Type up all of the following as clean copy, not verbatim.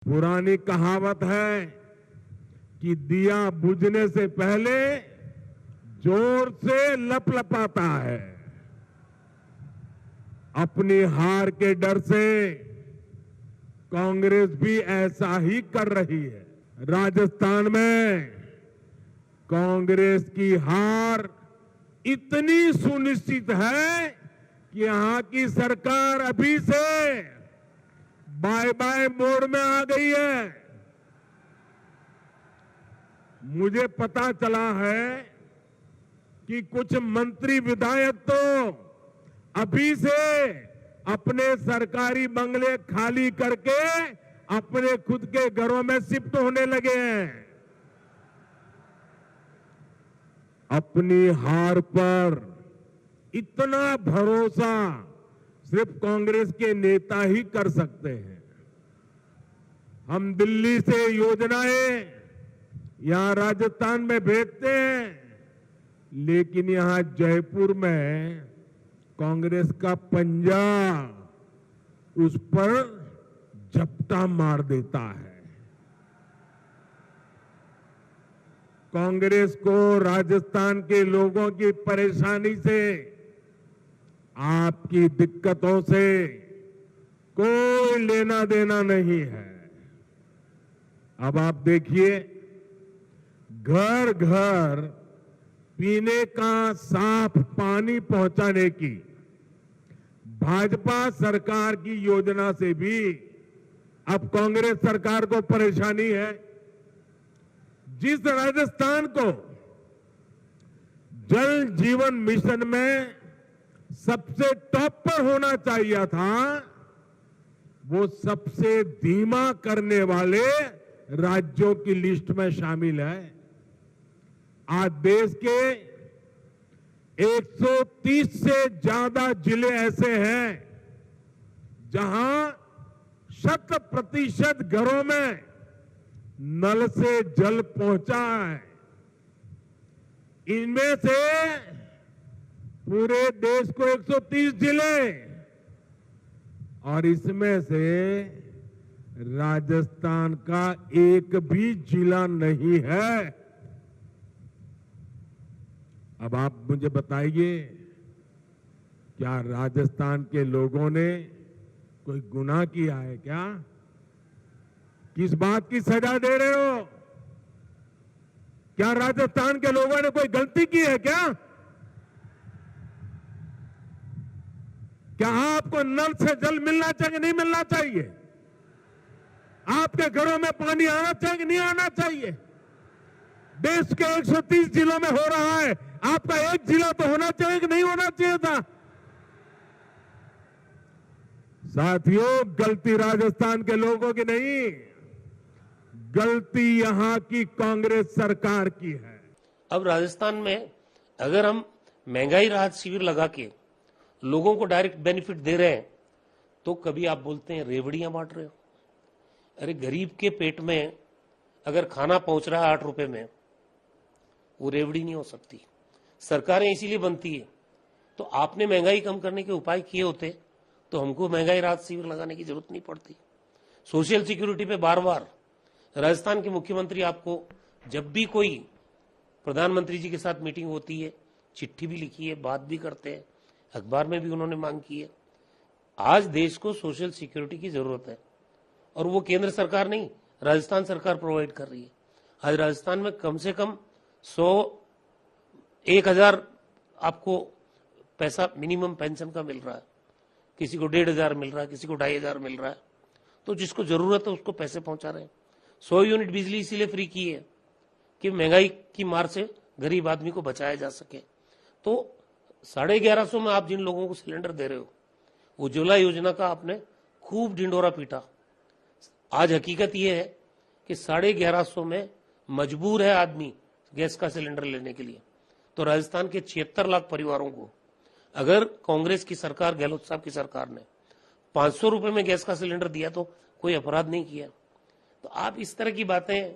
पुरानी कहावत है कि दिया बुझने से पहले जोर से लपलपाता है। अपनी हार के डर से कांग्रेस भी ऐसा ही कर रही है। राजस्थान में कांग्रेस की हार इतनी सुनिश्चित है कि यहां की सरकार अभी से बाय बाय मोड में आ गई है। मुझे पता चला है कि कुछ मंत्री विधायक तो अभी से अपने सरकारी बंगले खाली करके अपने खुद के घरों में शिफ्ट होने लगे हैं। अपनी हार पर इतना भरोसा सिर्फ कांग्रेस के नेता ही कर सकते हैं। हम दिल्ली से योजनाएं यहां राजस्थान में भेजते हैं, लेकिन यहां जयपुर में कांग्रेस का पंजा उस पर झपटा मार देता है। कांग्रेस को राजस्थान के लोगों की परेशानी से, आपकी दिक्कतों से कोई लेना देना नहीं है। अब आप देखिए, घर घर पीने का साफ पानी पहुंचाने की भाजपा सरकार की योजना से भी अब कांग्रेस सरकार को परेशानी है। जिस राजस्थान को जल जीवन मिशन में सबसे टॉप पर होना चाहिए था, वो सबसे धीमा करने वाले राज्यों की लिस्ट में शामिल है। आज देश के 130 से ज्यादा जिले ऐसे हैं जहां 100% घरों में नल से जल पहुंचा है। इनमें से पूरे देश को 130 जिले और इसमें से राजस्थान का एक भी जिला नहीं है। अब आप मुझे बताइए, क्या राजस्थान के लोगों ने कोई गुनाह किया है क्या? किस बात की सजा दे रहे हो? क्या राजस्थान के लोगों ने कोई गलती की है क्या? क्या आपको नल से जल मिलना चाहिए, नहीं मिलना चाहिए? आपके घरों में पानी आना चाहिए कि नहीं आना चाहिए? देश के 130 जिलों में हो रहा है, आपका एक जिला तो होना चाहिए कि नहीं होना चाहिए था? साथियों, गलती राजस्थान के लोगों की नहीं, गलती यहां की कांग्रेस सरकार की है। अब राजस्थान में अगर हम महंगाई राहत शिविर लगा के लोगों को डायरेक्ट बेनिफिट दे रहे हैं, तो कभी आप बोलते हैं रेवड़ियां बांट रहे हो। अरे गरीब के पेट में अगर खाना पहुंच रहा है 8 रुपए में, वो रेवड़ी नहीं हो सकती। सरकारें इसीलिए बनती है। तो आपने महंगाई कम करने के उपाय किए होते तो हमको महंगाई राहत शिविर लगाने की जरूरत नहीं पड़ती। सोशल सिक्योरिटी पे बार बार राजस्थान के मुख्यमंत्री, आपको जब भी कोई प्रधानमंत्री जी के साथ मीटिंग होती है, चिट्ठी भी लिखी है, बात भी करते हैं, अखबार में भी उन्होंने मांग की है। आज देश को सोशल सिक्योरिटी की जरूरत है और वो केंद्र सरकार नहीं, राजस्थान सरकार प्रोवाइड कर रही है। आज राजस्थान में कम से कम 1,000 आपको पैसा मिनिमम पेंशन का मिल रहा है, किसी को 1,500 मिल रहा है, किसी को 2,500 मिल रहा है। तो जिसको जरूरत है उसको पैसे पहुंचा रहे हैं। 100 यूनिट बिजली इसीलिए फ्री की है कि महंगाई की मार से गरीब आदमी को बचाया जा सके। तो 1150 में आप जिन लोगों को सिलेंडर दे रहे हो, उज्ज्वला योजना का आपने खूब ढिंडोरा पीटा। आज हकीकत यह है कि 1150 में मजबूर है आदमी गैस का सिलेंडर लेने के लिए। तो राजस्थान के 76 लाख परिवारों को अगर कांग्रेस की सरकार, गहलोत साहब की सरकार ने 500 रुपए में गैस का सिलेंडर दिया तो कोई अपराध नहीं किया। तो आप इस तरह की बातें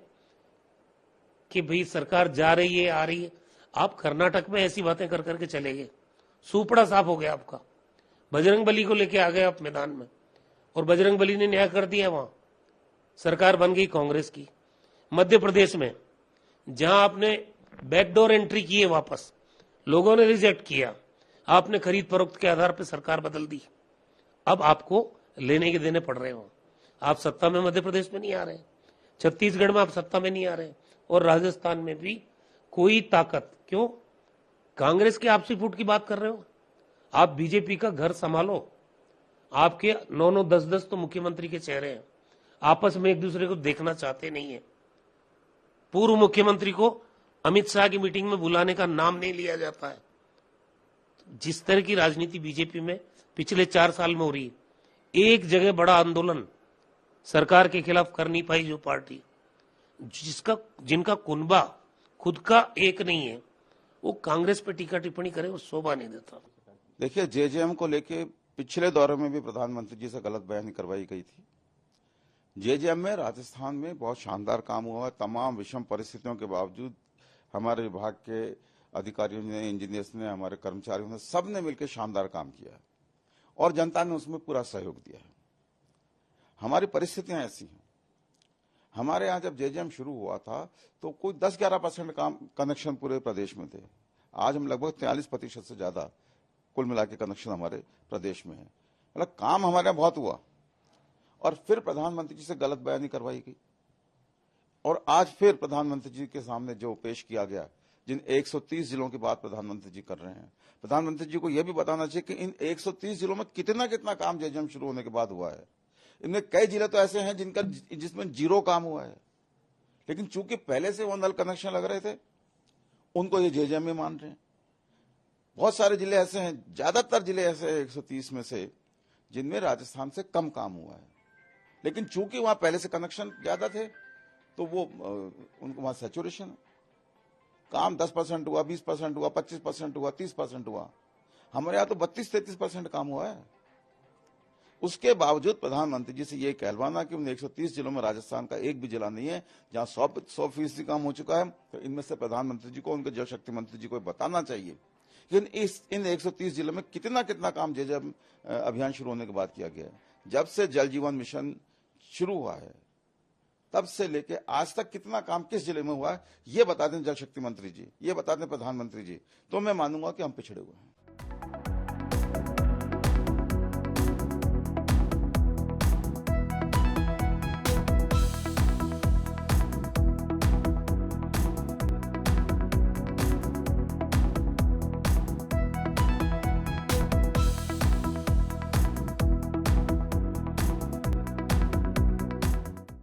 कि भाई सरकार जा रही है, आ रही है, आप कर्नाटक में ऐसी बातें कर करके चले गए, सुपड़ा साफ हो गया आपका। बजरंग बली को लेके आ गए आप मैदान में और बजरंग बली ने न्याय कर दिया वहां। सरकार बन गई कांग्रेस की। मध्य प्रदेश में जहां आपने बैकडोर एंट्री की है, वापस लोगों ने रिजेक्ट किया, आपने खरीद फरोख्त के आधार पर सरकार बदल दी। अब आपको लेने के देने पड़ रहे हो। आप सत्ता में मध्य प्रदेश में नहीं आ रहे, छत्तीसगढ़ में आप सत्ता में नहीं आ रहे, और राजस्थान में भी कोई ताकत। क्यों? कांग्रेस के आपसी फूट की बात कर रहे हो? आप बीजेपी का घर संभालो। आपके 9-9, 10-10 तो मुख्यमंत्री के चेहरे हैं, आपस में एक दूसरे को देखना चाहते नहीं है। पूर्व मुख्यमंत्री को अमित शाह की मीटिंग में बुलाने का नाम नहीं लिया जाता है। जिस तरह की राजनीति बीजेपी में पिछले 4 साल में हो रही है, एक जगह बड़ा आंदोलन सरकार के खिलाफ कर नहीं पाई जो पार्टी, जिनका कुनबा खुद का एक नहीं है, वो कांग्रेस पे टीका टिप्पणी करे, वो शोभा नहीं देता। देखिए, जेजेएम को लेके पिछले दौरे में भी प्रधानमंत्री जी से गलत बयानी करवाई गई थी। जेजेएम में राजस्थान में बहुत शानदार काम हुआ है। तमाम विषम परिस्थितियों के बावजूद हमारे विभाग के अधिकारियों ने, इंजीनियर्स ने, हमारे कर्मचारियों ने, सबने मिलकर शानदार काम किया है और जनता ने उसमें पूरा सहयोग दिया है। हमारी परिस्थितियां ऐसी हैं। हमारे यहाँ जब जेजेएम शुरू हुआ था तो कोई 10-11% काम कनेक्शन पूरे प्रदेश में थे। आज हम लगभग 43% से ज्यादा कुल मिला के कनेक्शन हमारे प्रदेश में है। मतलब काम हमारे यहाँ बहुत हुआ, और फिर प्रधानमंत्री जी से गलत बयानी करवाई गई, और आज फिर प्रधानमंत्री जी के सामने जो पेश किया गया, जिन 130 जिलों की बात प्रधानमंत्री जी कर रहे हैं, प्रधानमंत्री जी को यह भी बताना चाहिए कि इन 130 जिलों में कितना कितना काम जेजेएम शुरू होने के बाद हुआ है। इनमें कई जिले तो ऐसे हैं जिसमें 0 काम हुआ है, लेकिन चूंकि पहले से वो नल कनेक्शन लग रहे थे, उनको ये जेजेएम में मान रहे हैं। बहुत सारे जिले ऐसे हैं, ज्यादातर जिले ऐसे हैं 130 में से, जिनमें राजस्थान से कम काम हुआ है, लेकिन चूंकि वहां पहले से कनेक्शन ज्यादा थे तो वो उनको वहां सैचुरेशन है। काम 10% हुआ, 20% हुआ, 25% हुआ, 30% हुआ। हमारे यहाँ तो 32-33% काम हुआ है। उसके बावजूद प्रधानमंत्री जी से ये कहलवाना कि उन 130 जिलों में राजस्थान का एक भी जिला नहीं है जहां 100% काम हो चुका है, तो इनमें से प्रधानमंत्री जी को, उनके जल शक्ति मंत्री जी को बताना चाहिए कि इन 130 जिलों में कितना कितना काम जेजेएम अभियान शुरू होने के बाद किया गया है। जब से जल जीवन मिशन शुरू हुआ है तब से लेके आज तक कितना काम किस जिले में हुआ है, ये बता दें जल शक्ति मंत्री जी, ये बता दें प्रधानमंत्री जी, तो मैं मानूंगा कि हम पिछड़े हुए हैं।